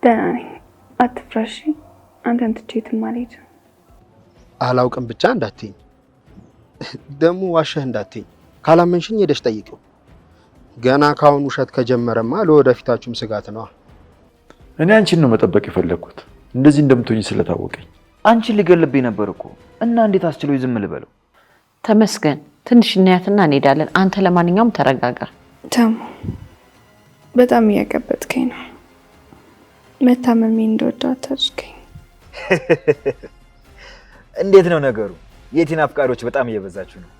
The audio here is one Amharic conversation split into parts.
ደህና ነኝ። አትፍራሽ። አንተን ትቼ የትም አልሄድም። አላውቅም ብቻ እንዳትይኝ፣ ደግሞ ዋሸህ እንዳትይኝ። ካላመንሽኝ ሄደሽ ጠይቂው። ገና ካሁን ውሸት ከጀመረማ ለወደፊታችሁም ስጋት ነው። እኔ አንቺን ነው መጠበቅ የፈለኩት እንደዚህ እንደምትሆኝ ስለታወቀኝ። አንቺን ሊገልብኝ ነበር እኮ እና እንዴት አስችሎ ዝም ልበለው? ተመስገን። ትንሽ እናያትና እንሄዳለን። አንተ ለማንኛውም ተረጋጋ። ተሙ በጣም እያቀበጥከኝ ነው። መታመሜ እንደወደው አታድርገኝ። እንዴት ነው ነገሩ? የቲና አፍቃሪዎች በጣም እየበዛችሁ ነው።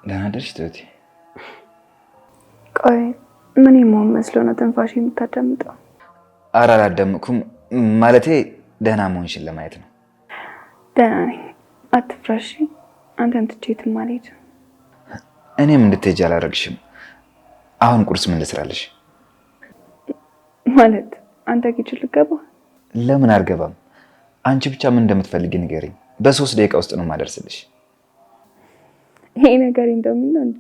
ደህና አደርሽ ትሁቴ። ቆይ ምን የመሆን መስሎ ነው ትንፋሽ የምታዳምጠው? ኧረ አላዳምኩም፣ ማለቴ ደህና መሆንሽን ለማየት ነው። ደህና ነኝ። አትፍራሽ። አንተን ትቼ የትም አልሄድም። እኔም እንድትሄጂ አላደርግሽም። አሁን ቁርስ ምን ልስራልሽ? ማለት አንተ ኪችን ልገባ? ለምን አልገባም? አንቺ ብቻ ምን እንደምትፈልጊ ንገሪኝ። በ3 ደቂቃ ውስጥ ነው የማደርስልሽ። ይሄ ነገር እንደምን ነው እንዴ?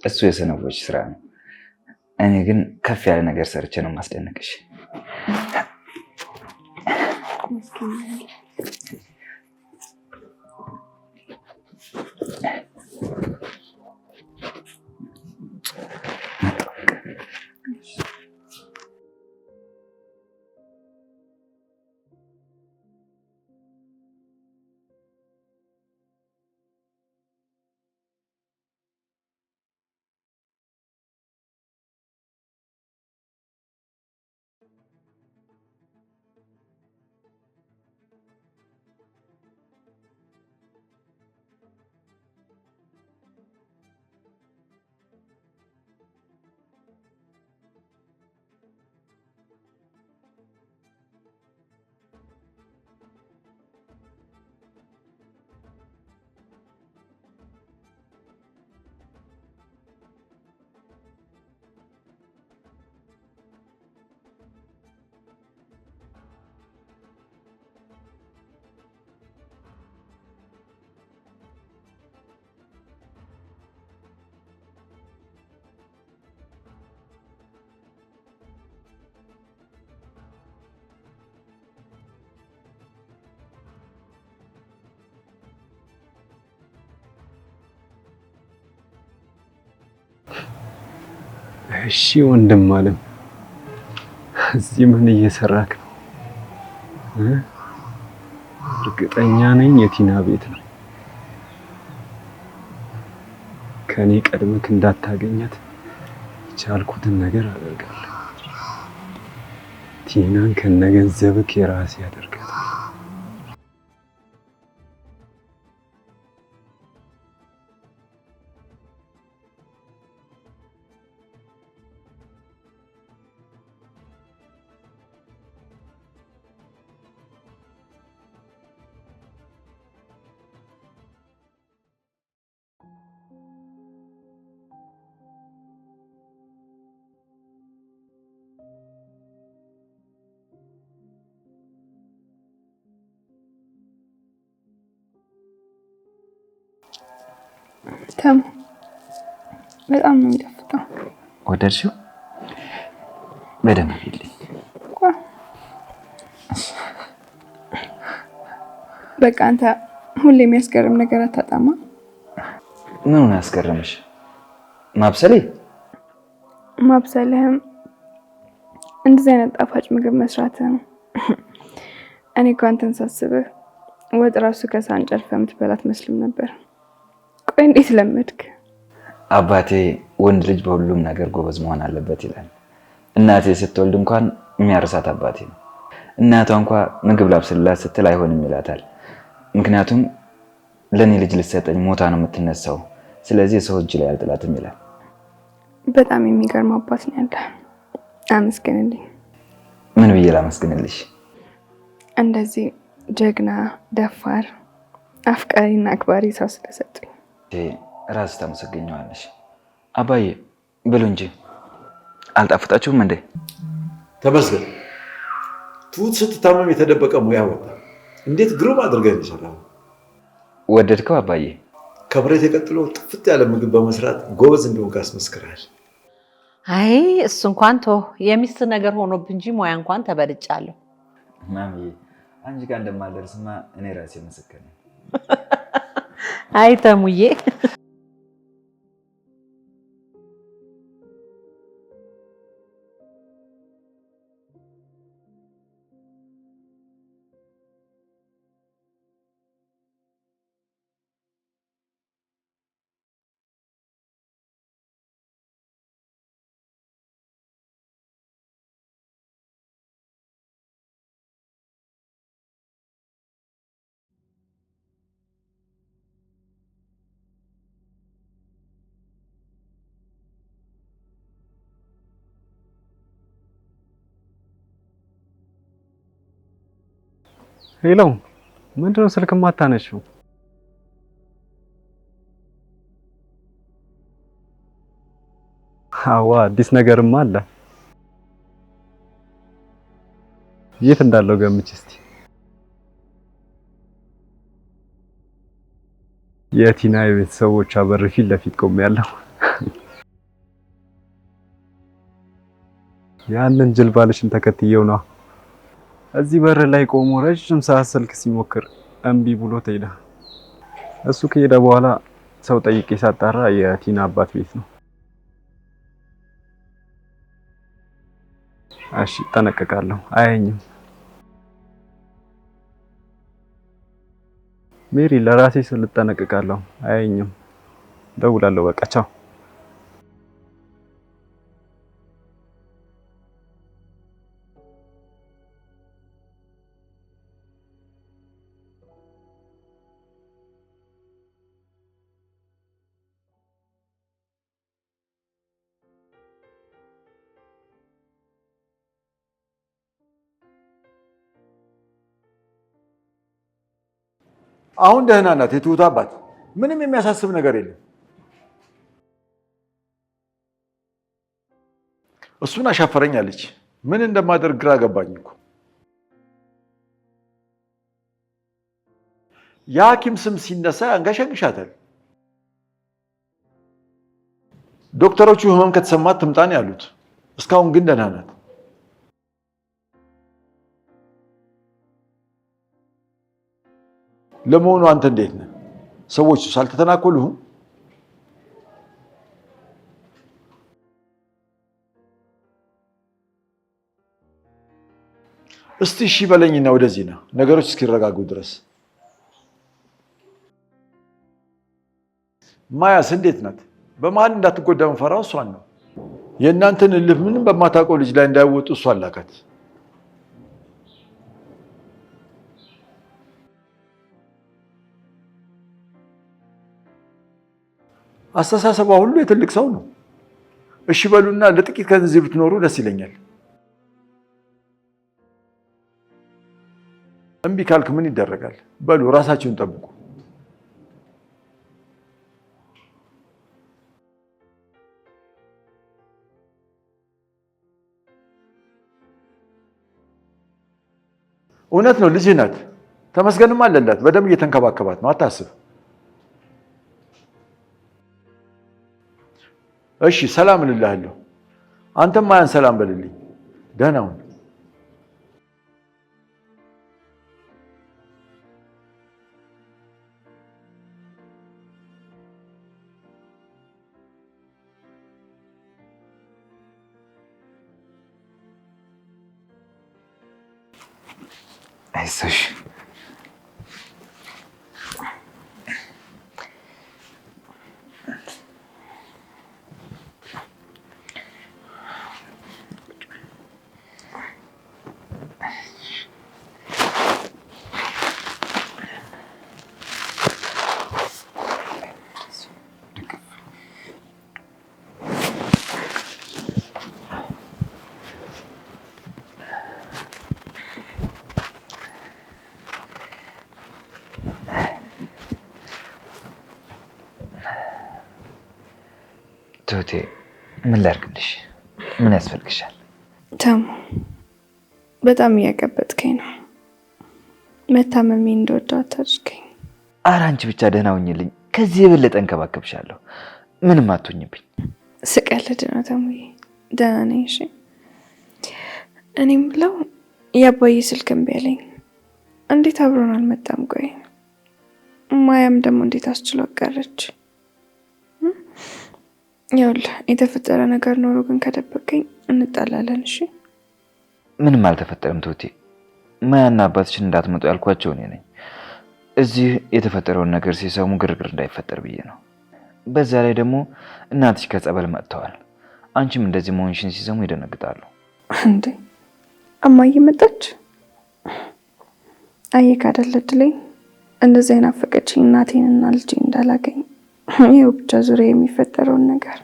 እሱ የሰነፎች ስራ ነው። እኔ ግን ከፍ ያለ ነገር ሰርቼ ነው ማስደነቅሽ። እሺ ወንድም አለም፣ እዚህ ምን እየሰራክ ነው? እርግጠኛ ነኝ የቲና ቤት ነው። ከኔ ቀድመክ እንዳታገኛት የቻልኩትን ነገር አደርጋለሁ። ቲናን ከነገንዘብክ የራሴ አደርጋለሁ። ተሙ በጣም ነው የሚጣፍጠው። ወደድሽው? በደንብ ይልኝ። በቃ አንተ ሁሌ የሚያስገርም ነገር አታጣማ። ምኑን ያስገርምሽ? ማብሰልህም እንደዚህ አይነት ጣፋጭ ምግብ መስራትህም። እኔ እኮ አንተን ሳስብህ ወጥ ራሱ ከሳህን ጨልፈህ የምትበላት መስልም ነበር። ቆይ እንዴት ለመድክ? አባቴ ወንድ ልጅ በሁሉም ነገር ጎበዝ መሆን አለበት ይላል። እናቴ ስትወልድ እንኳን የሚያርሳት አባቴ ነው። እናቷ እንኳን ምግብ ላብስላት ስትል አይሆንም ይላታል። ምክንያቱም ለኔ ልጅ ልትሰጠኝ ሞታ ነው የምትነሳው፣ ስለዚህ ሰው እጅ ላይ አልጥላትም ይላል። በጣም የሚገርም አባት ነው ያለህ። አመስግንልኝ። ምን ብዬ ላመስግንልሽ? እንደዚህ ጀግና፣ ደፋር፣ አፍቃሪና አክባሪ ሰው ስለሰጡኝ። ራስ ታመሰግኘዋለሽ። አባዬ ብሉ እንጂ አልጣፍጣችሁም እንዴ? ተመስገን። ትሁት ስትታመም የተደበቀ ሙያ ወጣ። እንዴት ግሩም አድርገህ ይሰራል። ወደድከው አባዬ? ከብረት የቀጥሎ ጥፍት ያለ ምግብ በመስራት ጎበዝ እንደሆንክ አስመስክረሃል። አይ እሱ እንኳን የሚስት ነገር ሆኖብኝ እንጂ ሙያ እንኳን ተበልጫለሁ። ማሚ አንቺ ጋር እንደማልደርስማ እኔ ራሴ ምስክር ነኝ። አይ ተሙዬ ሄሎ፣ ምንድነው ስልክ ማታነሺው? አዋ አዲስ ነገርም አለ። የት እንዳለው ገምች እስቲ። የቲና የቤተሰቦቿ በር ፊት ለፊት ቆሜያለሁ። ያንን ጅል ባልሽን ተከትየው ነው። እዚህ በር ላይ ቆሞ ረጅም ሰዓት ስልክ ሲሞክር እምቢ ብሎ ሄደ። እሱ ከሄደ በኋላ ሰው ጠይቄ ሳጣራ የቲና አባት ቤት ነው። እሺ እጠነቀቃለሁ። አያኝም። ሜሪ ለራሴ ስል እጠነቀቃለሁ። አያኝም። ደውላለሁ። በቃ ቻው። አሁን ደህና ናት የትሁት አባት። ምንም የሚያሳስብ ነገር የለም። እሱን አሻፈረኛለች። ምን እንደማደርግ ግራ ገባኝ እኮ። የሐኪም ስም ሲነሳ ያንገሸግሻታል። ዶክተሮቹ ህመም ከተሰማት ትምጣን ያሉት። እስካሁን ግን ደህና ናት። ለመሆኑ አንተ እንዴት ነህ? ሰዎች ሳልተተናኮሉህም? እስቲ እሺ በለኝና ወደዚህ ና፣ ነገሮች እስኪረጋጉ ድረስ። ማያስ እንዴት ናት? በመሀል እንዳትጎዳ የምፈራው እሷን ነው። የእናንተን እልህ ምንም በማታውቀው ልጅ ላይ እንዳይወጡ እሷ አላካት። አስተሳሰቧ ሁሉ የትልቅ ሰው ነው። እሺ በሉና ለጥቂት ከዚህ ብትኖሩ ደስ ይለኛል። እምቢ ካልክ ምን ይደረጋል? በሉ ራሳችሁን ጠብቁ። እውነት ነው፣ ልጅህ ናት። ተመስገንም አለላት። በደንብ እየተንከባከባት ነው፣ አታስብ። እሺ ሰላም እልልሃለሁ። አንተም ማያን ሰላም በልልኝ። ደህና ሁን። አይዞሽ። ትሁቴ ምን ላድርግልሽ? ምን ያስፈልግሻል? ተሙ በጣም እያቀበጥከኝ ነው። መታመሜ እንደወደው አታድርገኝ። ኧረ አንቺ ብቻ ደህና ሁኝልኝ። ከዚህ የበለጠ እንከባከብሻለሁ። ምንም አትሆኝብኝ። ስቀልድ ነው ተሙዬ፣ ደህና ነኝ። እሺ እኔ የምለው የአባዬ ስልክ እምቢ አለኝ። እንዴት አብሮን አልመጣም? ቆይ ማያም ደግሞ እንዴት አስችሎ አቀረች? ይኸውልህ የተፈጠረ ነገር ኖሮ ግን ከደበቀኝ እንጣላለን። እሺ ምንም አልተፈጠረም ትሁቴ። ማያና አባትሽን እንዳትመጡ ያልኳቸው እኔ ነኝ። እዚህ የተፈጠረውን ነገር ሲሰሙ ግርግር እንዳይፈጠር ብዬ ነው። በዛ ላይ ደግሞ እናትሽ ከጸበል መጥተዋል። አንቺም እንደዚህ መሆንሽን ሲሰሙ ይደነግጣሉ። እንዴ እማዬ መጣች? አየህ አይደል እድሌ፣ እንደዚህ አይናፈቀችኝ እናቴንና ልጄን እንዳላገኝ። ይኸው ብቻ ዙሪያ የሚፈጠረውን ነገር።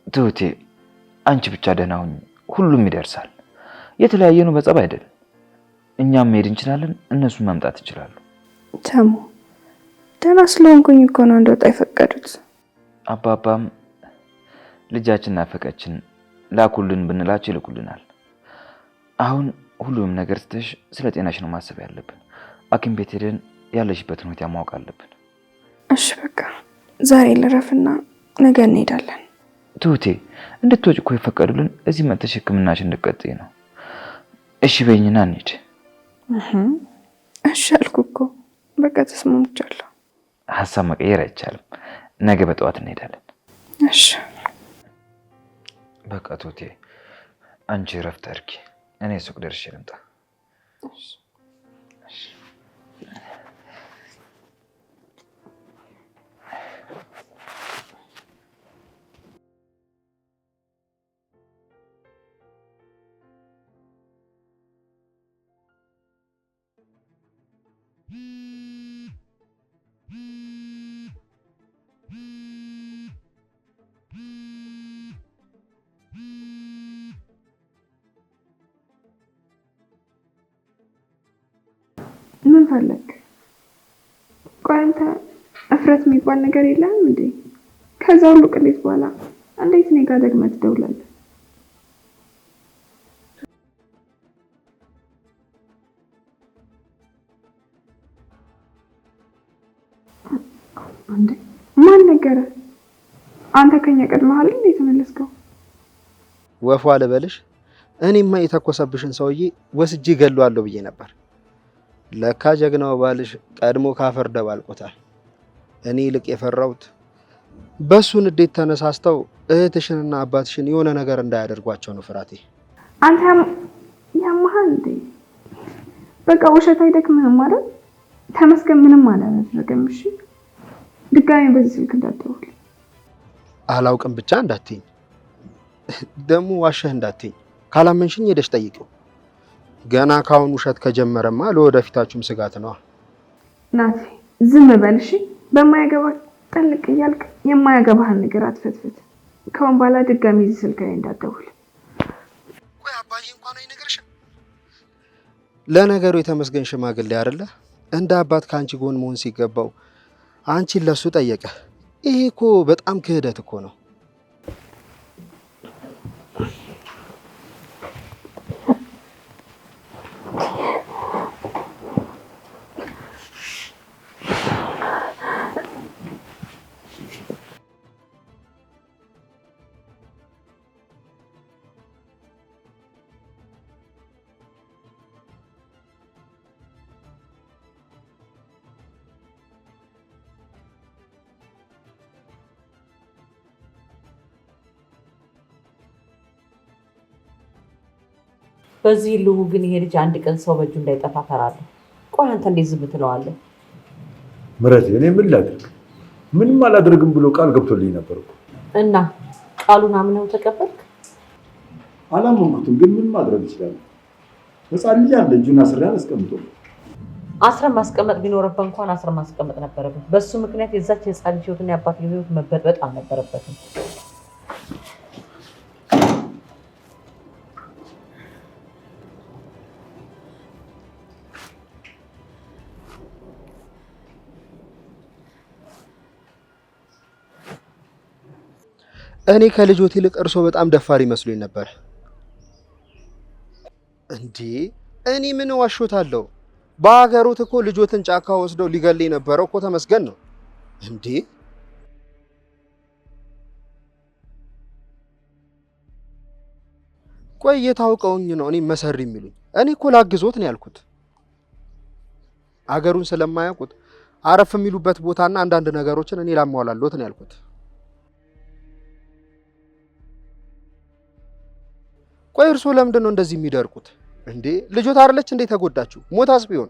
ትሁቴ አንቺ ብቻ ደህና ሁኚ፣ ሁሉም ይደርሳል። የተለያየ ነው በጸብ አይደል? እኛም መሄድ እንችላለን፣ እነሱም መምጣት ይችላሉ። ተሙ ደህና ስለሆንኩኝ እኮ ነው እንደወጣ የፈቀዱት። አባባም ልጃችን ናፈቀችን ላኩልን ብንላቸው ይልኩልናል። አሁን ሁሉም ነገር ትተሽ ስለ ጤናሽ ነው ማሰብ ያለብን። ሐኪም ቤት ሄደን ያለሽበትን ሁኔታ ማወቅ አለብን። እሺ በቃ ዛሬ ልረፍና ነገ እንሄዳለን። ትሁቴ እንድትወጪ እኮ የፈቀዱልን እዚህ መጥተሽ ሕክምናሽን እንድትቀጥይ ነው። እሺ በይኝና እንሂድ። እሺ አልኩ እኮ በቃ ተስማምቻለሁ። ሀሳብ መቀየር አይቻልም። ነገ በጠዋት እንሄዳለን። እሺ በቃ ትሁቴ አንቺ እረፍት አድርጊ። እኔ ሱቅ ደርሼ ልምጣ። እሺ ምን ፈለግ? ቆይ አንተ እፍረት የሚባል ነገር የለም እንዴ? ከዛ ሁሉ ቅሌት በኋላ እንዴት እኔ ጋር ደግመህ ትደውላለህ? እንዴ ማን ነገረ? አንተ ከኛ ቀድመሃል እንዴ ተመለስከው? ወፏ ልበልሽ፣ እኔማ የተኮሰብሽን ሰውዬ ወስጄ ገለዋለሁ ብዬ ነበር። ለካ ጀግናው ባልሽ ቀድሞ ካፈር ደባልቆታል። እኔ ልቅ የፈራሁት በሱ ንዴት ተነሳስተው እህትሽንና አባትሽን የሆነ ነገር እንዳያደርጓቸው ነው ፍራቴ። አንተ ያማሃል እንዴ? በቃ ውሸት አይደክምህም ማለት? ተመስገን ምንም አላደረገም። እሺ ድጋሜ በዚህ ስልክ እንዳትደውል። አላውቅም ብቻ እንዳትይኝ፣ ደግሞ ዋሸህ እንዳትይኝ። ካላመንሽኝ ሄደሽ ጠይቂው። ገና ካሁን ውሸት ከጀመረማ ለወደፊታችሁም ስጋት ነው። ናቲ ዝም በል እሺ። በማያገባ ጠልቅ እያልክ የማያገባህን ነገር አትፈትፍት። ከአሁን በኋላ ድጋሚ እዚህ ስልክ ላይ እንዳትደውል። ቆይ አባዬ እንኳን አይነገርሽም? ለነገሩ የተመስገን ሽማግሌ አይደለ? እንደ አባት ከአንቺ ጎን መሆን ሲገባው አንቺን ለሱ ጠየቀ። ይሄ እኮ በጣም ክህደት እኮ ነው። በዚህ ልሁ ግን ይሄ ልጅ አንድ ቀን ሰው በእጁ እንዳይጠፋ ፈራለሁ። ቆይ አንተ እንዴት ዝም ትለዋለህ? ምረት እኔ ምን ላድርግ? ምንም አላደርግም ብሎ ቃል ገብቶልኝ ነበር እኮ። እና ቃሉን አምነው ተቀበልክ? አላመንኩትም፣ ግን ምን ማድረግ ይችላል? ህፃን ልጅ አለ እጁን አስረን አስቀምጦ። አስረን ማስቀመጥ ቢኖርበት እንኳን አስረን ማስቀመጥ ነበረበት። በሱ ምክንያት የዛች የህፃን ልጅ ህይወትና የአባት ህይወት መበጥበጥ አልነበረበትም። እኔ ከልጆት ይልቅ እርሶ በጣም ደፋር ይመስሉኝ ነበር። እንዴ እኔ ምን ዋሾታለሁ? በአገሩት እኮ ልጆትን ጫካ ወስደው ሊገለኝ ነበረው እኮ ተመስገን ነው እንዴ። ቆይ የታውቀውኝ ነው እኔ መሰሪ የሚሉኝ? እኔ እኮ ላግዞት ነው ያልኩት። አገሩን ስለማያውቁት አረፍ የሚሉበት ቦታና አንዳንድ ነገሮችን እኔ ላሟላሎት ነው ያልኩት። ቆይ እርሶ ለምንድን ነው እንደዚህ የሚደርቁት እንዴ? ልጆት አይደለች እንዴ ተጎዳችሁ? ሞታስ ቢሆን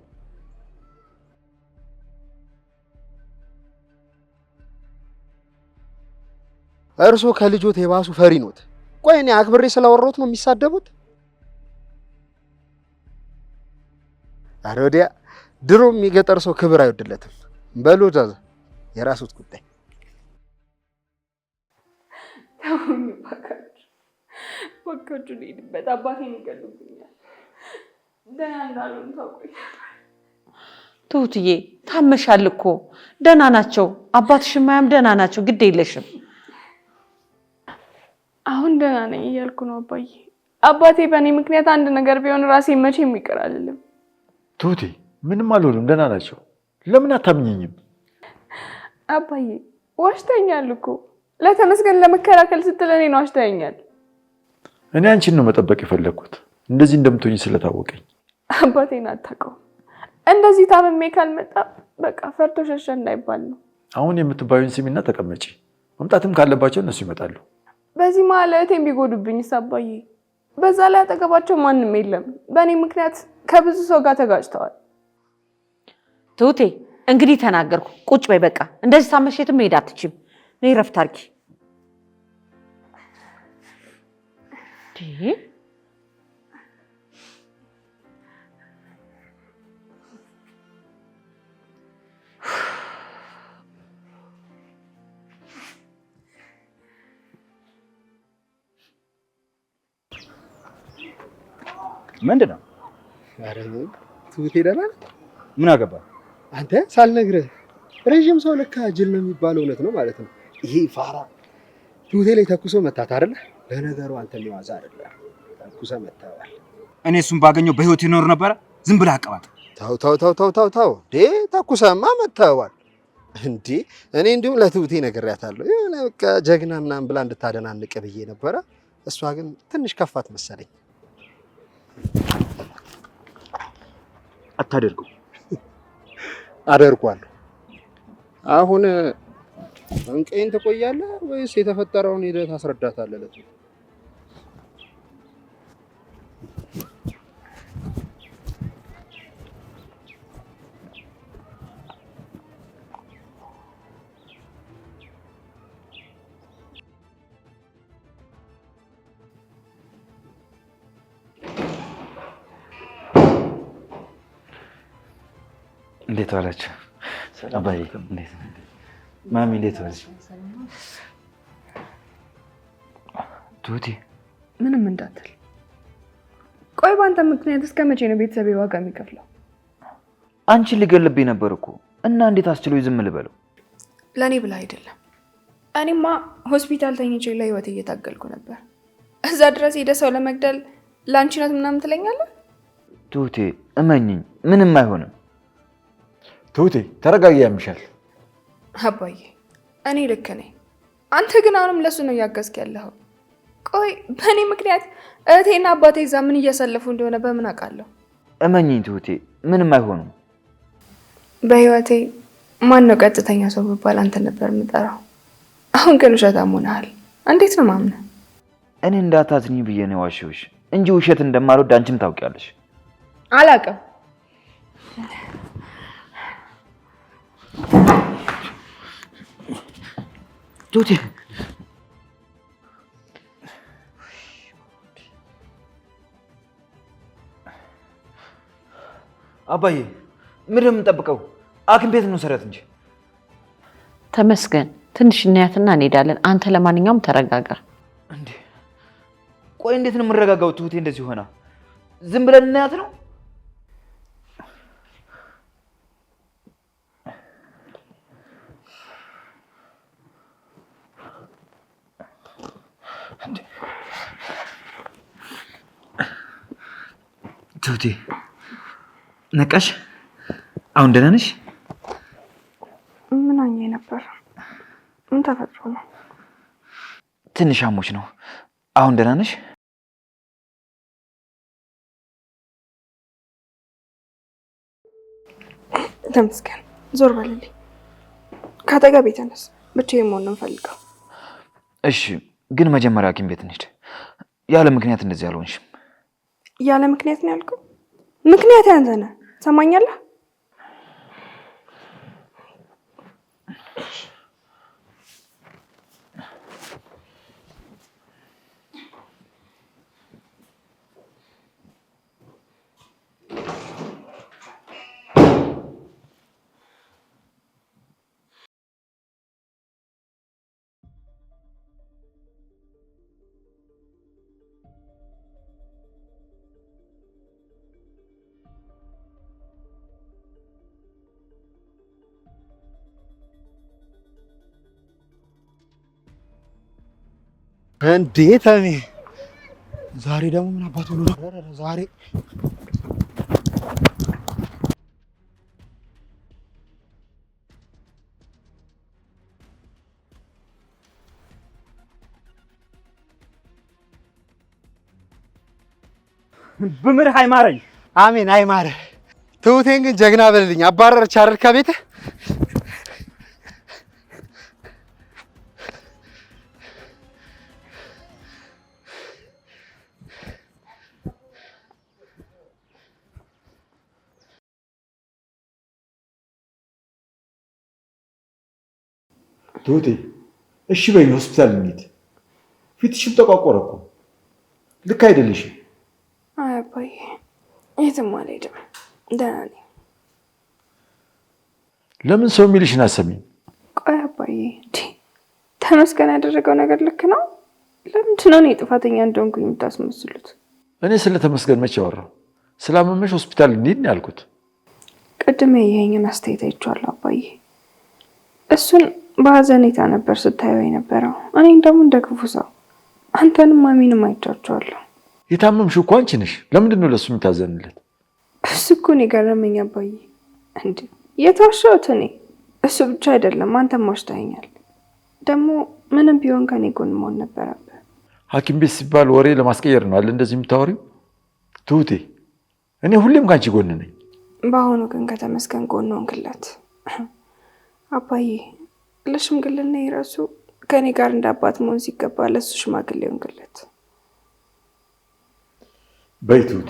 እርሶ ከልጆት የባሱ ፈሪ ኖት። ቆይ እኔ አክብሬ ስላወራሁት ነው የሚሳደቡት? ኧረ ወዲያ ድሮ የሚገጠር ሰው ክብር አይወድለትም። በሉ ዛዛ የራሱት ጉዳይ። ወከጁ ልሂድበት፣ አባቴን ይገሉብኛል። ደህና እንዳልሆን ታውቆኛል። ትሁትዬ ታመሻል እኮ። ደህና ናቸው አባትሽም ማያም ደህና ናቸው። ግድ የለሽም። አሁን ደህና ነኝ እያልኩ ነው አባዬ። አባቴ በእኔ ምክንያት አንድ ነገር ቢሆን ራሴ መቼም ይቅር አልልም። ትሁቴ ምንም አልሆንም፣ ደህና ናቸው። ለምን አታምኘኝም? አባዬ ዋሽተኛል እኮ። ለተመስገን ለመከላከል ስትል እኔን ዋሽተኛል። እኔ አንቺን ነው መጠበቅ የፈለግኩት፣ እንደዚህ እንደምትሆኝ ስለታወቀኝ። አባቴን አታውቀውም። እንደዚህ ታምሜ ካልመጣ በቃ ፈርቶ ሸሸ እንዳይባል ነው። አሁን የምትባዩን ስሚና ተቀመጪ። መምጣትም ካለባቸው እነሱ ይመጣሉ። በዚህ መሀል እህቴን ቢጎዱብኝስ አባዬ? በዛ ላይ አጠገባቸው ማንም የለም። በእኔ ምክንያት ከብዙ ሰው ጋር ተጋጭተዋል። ትሁቴ እንግዲህ ተናገርኩ። ቁጭ በይ በቃ። እንደዚህ ታመሸትም መሄድ አትችይም። ነይ ረፍት አድርጊ። ምንድን ነው? ኧረ ትሁቴ ደህና ነህ? ምን አገባ አንተ? ሳልነግርህ ረዥም ሰው ለካ ጅል ነው የሚባለው እውነት ነው ማለት ነው። ይሄ ፋራ ትሁቴ ላይ ተኩሶ መታት አይደለ? ለነገሩ አንተ የሚዋዛ አይደለ፣ ተኩሶ መታዋል። እኔ እሱን ባገኘው በህይወት ይኖር ነበረ። ዝም ብለህ አቀባት። ተው ተኩሰማ መታዋል እንዴ? እኔ እንዲሁም ለትሁቴ ነግሬያታለሁ። የሆነ በቃ ጀግና ምናምን ብላ እንድታደናንቅ ብዬ ነበረ። እሷ ግን ትንሽ ከፋት መሰለኝ። አታደርገው። አደርጓለሁ። አሁን እንቀይን ትቆያለህ ወይስ የተፈጠረውን ሂደት አስረዳታለህ? ለቱ እንዴት ዋላችሁ? አባዬ እንዴት ማሚ እንዴት ዋልሽ? ትሁቴ ምንም እንዳትል። ቆይ ባንተ ምክንያት እስከ መቼ ነው ቤተሰቤ ዋጋ የሚከፍለው? አንቺን ሊገልብኝ ነበር እኮ እና እንዴት አስችሎኝ ዝም ልበለው? ለእኔ ብላ አይደለም። እኔማ ሆስፒታል ተኝቼ ለህይወት እየታገልኩ ነበር። እዛ ድረስ ሄደ ሰው ለመግደል ለአንቺ ናት ምናምን ትለኛለህ? ትሁቴ እመኝኝ፣ ምንም አይሆንም። ትሁቴ ተረጋጊ፣ ያምሻል። አባዬ እኔ ልክ ነኝ። አንተ ግን አሁንም ለሱ ነው እያገዝክ ያለኸው። ቆይ በእኔ ምክንያት እህቴና አባቴ እዛ ምን እያሳለፉ እንደሆነ በምን አውቃለሁ? እመኝኝ ትሁቴ፣ ምንም አይሆንም። በህይወቴ ማን ነው ቀጥተኛ ሰው ብባል አንተ ነበር የምጠራው። አሁን ግን ውሸታም ሆነሃል። እንዴት ነው ማምነህ? እኔ እንዳታዝኝ ብዬ ነው የዋሸሁሽ። እንጂ ውሸት እንደማልወድ አንቺም ታውቂያለሽ። አላውቅም። ቱቲ አባዬ ምንም እንጠብቀው? ሐኪም ቤት ነው ሰረት እንጂ። ተመስገን ትንሽ እናያትና እንሄዳለን። አንተ ለማንኛውም ተረጋጋ። እንዴ ቆይ እንዴት ነው የምረጋጋው? ትሁቴ እንደዚህ ሆና ዝም ብለን እናያት ነው? ትሁቴ ነቃሽ? አሁን ደህና ነሽ? ምን አኘ ነበር? ምን ተፈጥሮ ነው? ትንሽ አሞሽ ነው። አሁን ደህና ነሽ? ተመስገን ዞር በልልኝ። ካጠገቤ ተነስ። ብቻዬን መሆን ነው የምፈልገው። እሺ ግን መጀመሪያ ሐኪም ቤት እንሂድ። ያለ ምክንያት እንደዚህ አልሆንሽም። ያለ ምክንያት ነው ያልከው? ምክንያት ያንተ ነህ። ሰማኛለህ? እንዴት እኔ ዛሬ ደግሞ ምን አባቱ ነው ዛሬ? ብምርህ አይማረኝ። አሜን አይማረህ። ትሁቴን ግን ጀግና በልልኝ። አባረረች አይደል ከቤት? ትሁቴ እሺ በይኝ፣ ሆስፒታል እንሂድ። ፊትሽም ተቋቆረ እኮ ልክ አይደለሽም። አይ አባዬ የትም አልሄድም፣ ደህና ነኝ። ለምን ሰው የሚልሽን አሰሚኝ? ቆይ አባዬ ተመስገን ያደረገው ነገር ልክ ነው? ለምንድን ነው እኔ ጥፋተኛ እንደሆንኩኝ የምታስመስሉት? እኔ ስለ ተመስገን መቼ አወራሁ? ስላመመሽ ሆስፒታል እንሂድ ነው ያልኩት። ቅድም ይሄንን አስተያየት አይቼዋለሁ አባዬ። እሱን በሀዘኔታ ነበር ስታየው የነበረው፣ እኔን ደግሞ እንደ ክፉ ሰው። አንተንም ማሚንም አይቻቸዋለሁ። የታመምሽው እኮ አንቺ ነሽ። ለምንድን ነው ለእሱ የምታዘንለት? እሱ እኮ እኔ ገረመኝ አባዬ። እንዴ የተዋሸሁት እኔ፣ እሱ ብቻ አይደለም አንተም ዋሽተኸኛል። ደግሞ ምንም ቢሆን ከኔ ጎን መሆን ነበረብህ። ሐኪም ቤት ሲባል ወሬ ለማስቀየር ነው አለ እንደዚህ የምታወሪው? ትሁቴ እኔ ሁሌም ከአንቺ ጎን ነኝ። በአሁኑ ግን ከተመስገን ጎን ሆንክለት አባዬ። ለሽምግልና የራሱ ከኔ ጋር እንደ አባት መሆን ሲገባ ለሱ ሽማግሌ ሆንክለት። በይ ትሁቴ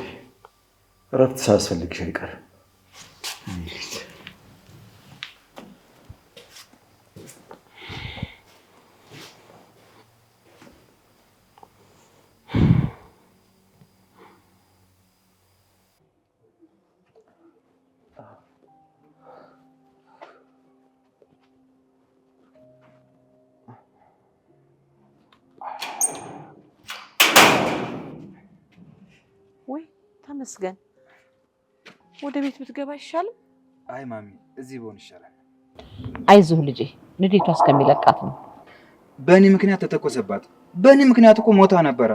እረፍት ሳያስፈልግሽ አይቀርም። ወይ ተመስገን ወደ ቤት ብትገባ አይሻልም? አይ ማሚ እዚህ ብሆን ይሻላል። አይዞህ ልጄ፣ ንዴቷ እስከሚለቃት ነው። በእኔ ምክንያት ተተኮሰባት። በእኔ ምክንያት እኮ ሞታ ነበረ።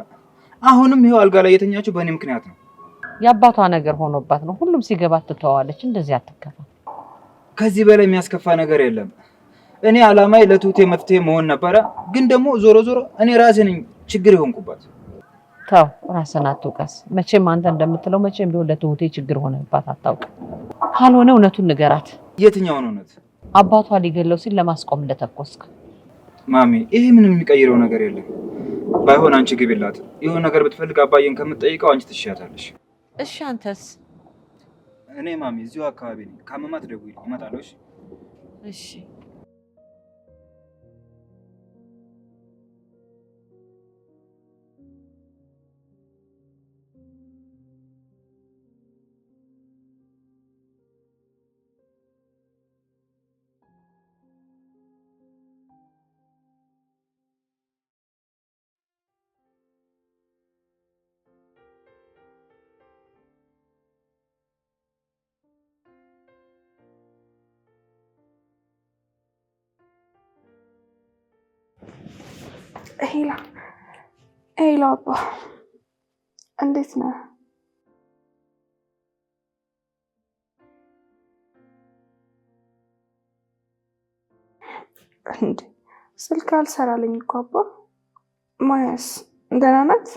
አሁንም ይሄው አልጋ ላይ የተኛችው በእኔ ምክንያት ነው። የአባቷ ነገር ሆኖባት ነው። ሁሉም ሲገባት ትተዋለች። እንደዚህ አትከፋ። ከዚህ በላይ የሚያስከፋ ነገር የለም። እኔ አላማዬ ለትሁቴ መፍትሄ መሆን ነበረ፣ ግን ደግሞ ዞሮ ዞሮ እኔ ራሴ ነኝ ችግር የሆንኩባት። ተው ራስን አትውቀስ። መቼም አንተ እንደምትለው መቼም ቢሆን ለትሁቴ ችግር ሆነባት አታውቅም። ካልሆነ እውነቱን ንገራት። የትኛውን እውነት? አባቷ ሊገለው ሲል ለማስቆም እንደተኮስክ። ማሚ ይሄ ምንም የሚቀይረው ነገር የለም። ባይሆን አንቺ ግቢላት። የሆነ ነገር ብትፈልግ አባዬን ከምትጠይቀው አንቺ ትሻታለሽ። እሺ አንተስ? እኔ ማሚ እዚሁ አካባቢ ነኝ። ካመማት ደውዪ እመጣለሁ። እሺ ሄሎ አባ፣ እንዴት ነህ? እንዴ ስልክ አልሰራልኝ እኮ አባ። ማያስ ደህና ናት?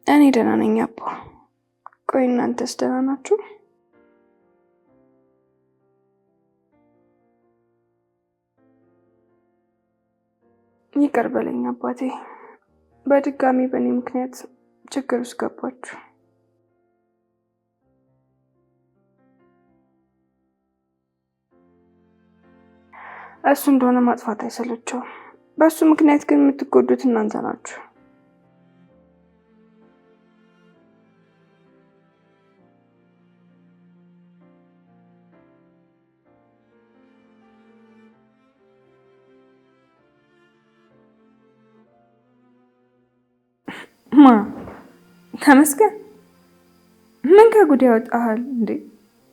እኔ ደህና ነኝ አባ። ቆይ እናንተስ ደህና ናችሁ? ይቅር በለኝ አባቴ፣ በድጋሚ በእኔ ምክንያት ችግር ውስጥ ገባችሁ። እሱ እንደሆነ ማጥፋት አይሰለቸውም። በእሱ ምክንያት ግን የምትጎዱት እናንተ ናችሁ። ማ ተመስገን፣ ምን ከጉድ ያወጣሃል እንዴ?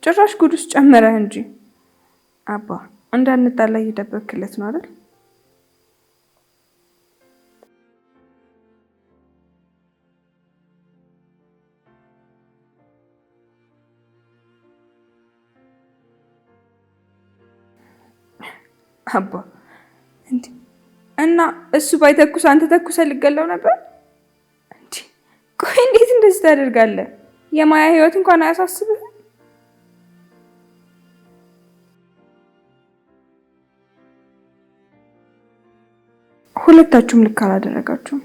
ጭራሽ ጉድ ውስጥ ጨመረህ እንጂ። አባ እንዳንጣላ እየደበክለት ነው አይደል? አባ እንዴ! እና እሱ ባይተኩስ አንተ ተኩሰህ ልገለው ነበር? ቆይ እንዴት እንደዚህ ታደርጋለህ? የማያ ህይወት እንኳን አያሳስብህ? ሁለታችሁም ልክ አላደረጋችሁም።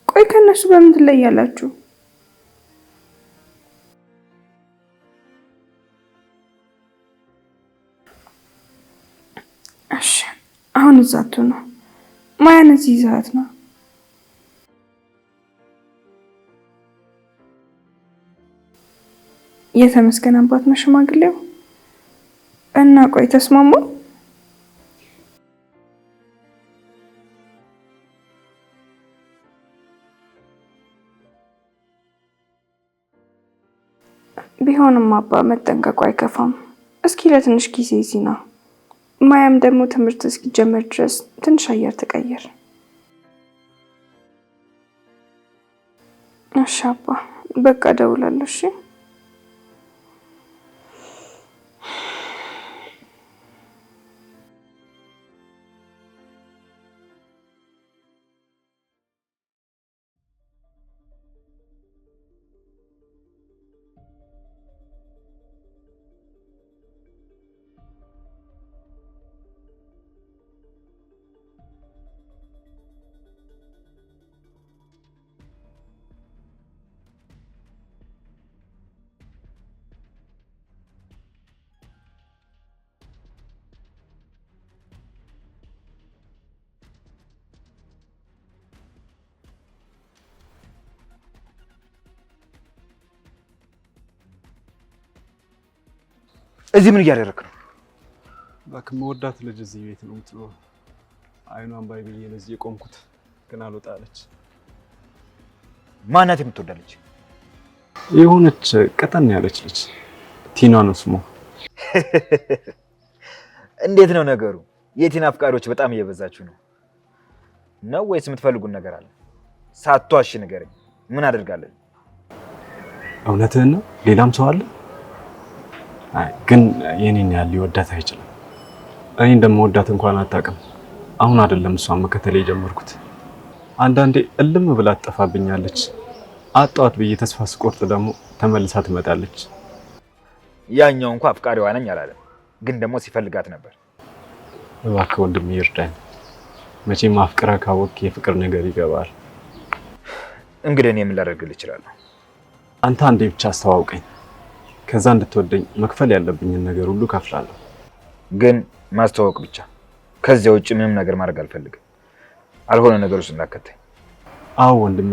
ቆይ ከነሱ በምን ትለያላችሁ? እሺ አሁን እዛቱ ነው ማያን እዚህ ይዛት ነው። የተመስገን አባት ነው ሽማግሌው። እና ቆይ ተስማሙ? ቢሆንም አባ መጠንቀቁ አይከፋም። እስኪ ለትንሽ ጊዜ እዚህ ነው። ማያም ደግሞ ትምህርት እስኪጀመር ድረስ ትንሽ አየር ተቀየር። እሺ አባ በቃ እደውላለሁ። እሺ እዚህ ምን እያደረክ ነው? እባክህ መወዳት ልጅ እዚህ ቤት ነው የምትኖረው። አይኗን ባይ ብዬ ለዚህ የቆምኩት ግን አልወጣለች። ማናት የምትወዳ ልጅ? የሆነች ቀጠን ያለች ልጅ ቲና ነው ስሟ። እንዴት ነው ነገሩ? የቲና አፍቃሪዎች በጣም እየበዛችሁ ነው ወይስ የምትፈልጉን ነገር አለ? ሳትዋሽ ንገረኝ። ምን አደርጋለሁ? እውነትህን ነው? ሌላም ሰው አለ? አይ ግን የኔን ያህል ሊወዳት አይችልም። እኔ እንደምወዳት እንኳን አታውቅም። አሁን አይደለም እሷን መከተል የጀመርኩት። አንዳንዴ እልም ብላ ትጠፋብኛለች። አጣዋት ብዬ ተስፋ ስቆርጥ ደግሞ ተመልሳ ትመጣለች። ያኛው እንኳን አፍቃሪዋ ነኝ አላለም፣ ግን ደግሞ ሲፈልጋት ነበር። እባክህ ወንድሜ ይርዳኝ። መቼም ማፍቀራ ካወቅ የፍቅር ነገር ይገባል። እንግዲህ እኔ ምን ላደርግልህ እችላለሁ? አንተ አንዴ ብቻ አስተዋውቀኝ። ከዛ እንድትወደኝ መክፈል ያለብኝን ነገር ሁሉ ከፍላለሁ። ግን ማስተዋወቅ ብቻ። ከዚያ ውጭ ምንም ነገር ማድረግ አልፈልግም። አልሆነ ነገር ውስጥ እንዳከተኝ። አዎ ወንድሜ፣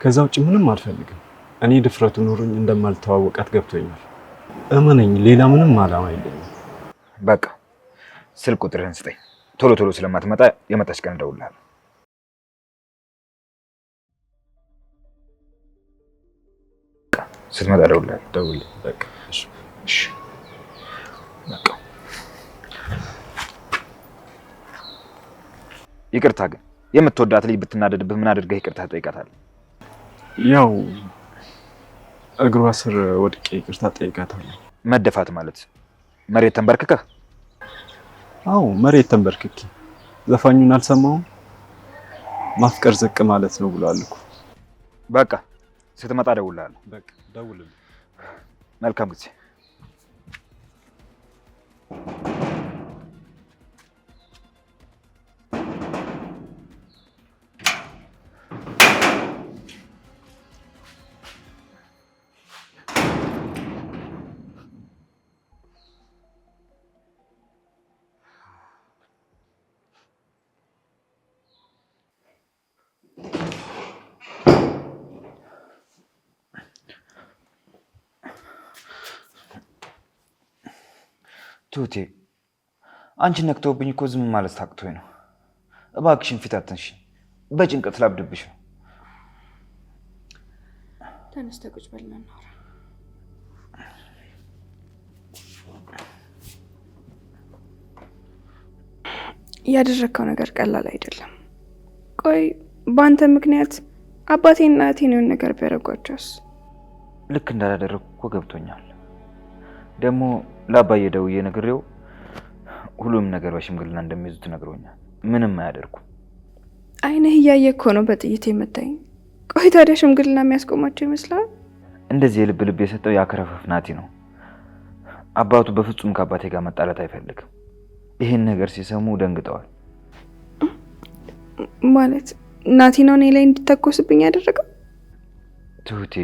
ከዛ ውጭ ምንም አልፈልግም። እኔ ድፍረቱ ኖሮኝ እንደማልተዋወቃት ገብቶኛል። እመነኝ፣ ሌላ ምንም ዓላማ የለኝም። በቃ ስልክ ቁጥርህን ስጠኝ። ቶሎ ቶሎ ስለማትመጣ የመጣች ቀን እደውልልሃለሁ። ስትመጣ እደውልልሃለሁ። ደውልልኝ በቃ። እሺ በቃ ይቅርታ። ግን የምትወዳት ልጅ ብትናደድብህ ምን አድርገህ ይቅርታ ትጠይቃታለህ? ያው እግሯ ስር ወድቄ ይቅርታ ጠይቃታለሁ። መደፋት ማለት መሬት ተንበርክከህ? አዎ መሬት ተንበርክኬ። ዘፋኙን አልሰማውም? ማፍቀር ዝቅ ማለት ነው ብሏል እኮ። በቃ ስትመጣ እደውልልሃለሁ። በቃ ደውልልኝ። መልካም ጊዜ። ትሁቴ አንቺን ነክተውብኝ እኮ ዝም ማለት ታቅቶኝ ነው። እባክሽን ፊት አትንሽኝ። በጭንቀት ላብድብሽ ነው። ተነስተህ ቁጭ በልና እናውራ። ያደረግከው ነገር ቀላል አይደለም። ቆይ በአንተ ምክንያት አባቴና እናቴን የሆነ ነገር ቢያደርጓቸውስ? ልክ እንዳላደረግኩ እኮ ገብቶኛል። ደግሞ ለአባዬ ደውዬ ነግሬው ሁሉም ነገር በሽምግልና እንደሚይዙት ነግሮኛል። ምንም አያደርጉም። አይንህ እያየ እኮ ነው በጥይት የመታኝ። ቆይ ታዲያ ሽምግልና የሚያስቆማቸው ይመስላል? እንደዚህ የልብ ልብ የሰጠው ያከረፈፍ ናቲ ነው። አባቱ በፍጹም ከአባቴ ጋር መጣላት አይፈልግም። ይህን ነገር ሲሰሙ ደንግጠዋል። ማለት ናቲ ነው እኔ ላይ እንዲተኮስብኝ ያደረገው? ትሁቴ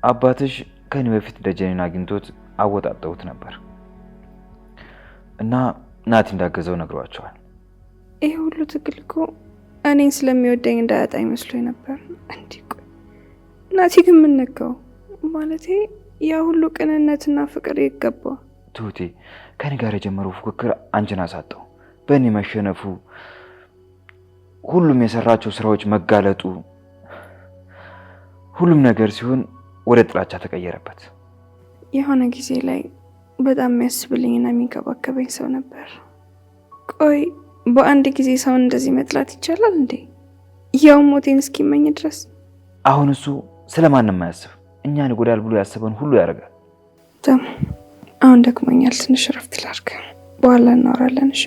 አባትሽ ከኔ በፊት ደጀኔን አግኝቶት አወጣጠውት ነበር እና ናቲ እንዳገዘው ነግሯቸዋል። ይሄ ሁሉ ትግል እኮ እኔን ስለሚወደኝ እንዳያጣኝ መስሎኝ ነበር። እንዴ ቆይ ናቲ ግን ምን ነካው? ማለቴ ያ ሁሉ ቅንነትና ፍቅር ይገባው። ትሁቴ ከኔ ጋር የጀመረው ፉክክር አንቺን አሳጣው። በእኔ መሸነፉ፣ ሁሉም የሰራቸው ስራዎች መጋለጡ፣ ሁሉም ነገር ሲሆን ወደ ጥላቻ ተቀየረበት። የሆነ ጊዜ ላይ በጣም የሚያስብልኝና የሚንከባከበኝ ሰው ነበር። ቆይ በአንድ ጊዜ ሰውን እንደዚህ መጥላት ይቻላል እንዴ? ያው ሞቴን እስኪመኝ ድረስ። አሁን እሱ ስለማንም አያስብ። እኛን ይጎዳል ብሎ ያሰበን ሁሉ ያደርጋል። ደግሞ አሁን ደክሞኛል፣ ትንሽ እረፍት ላድርግ፣ በኋላ እናወራለን። እሺ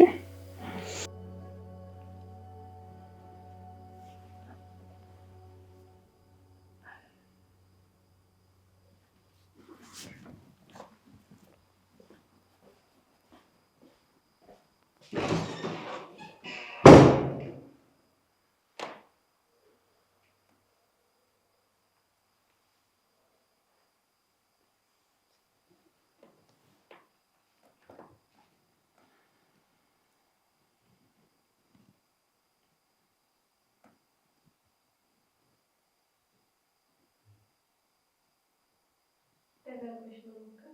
ደጋግመሽ መሞከር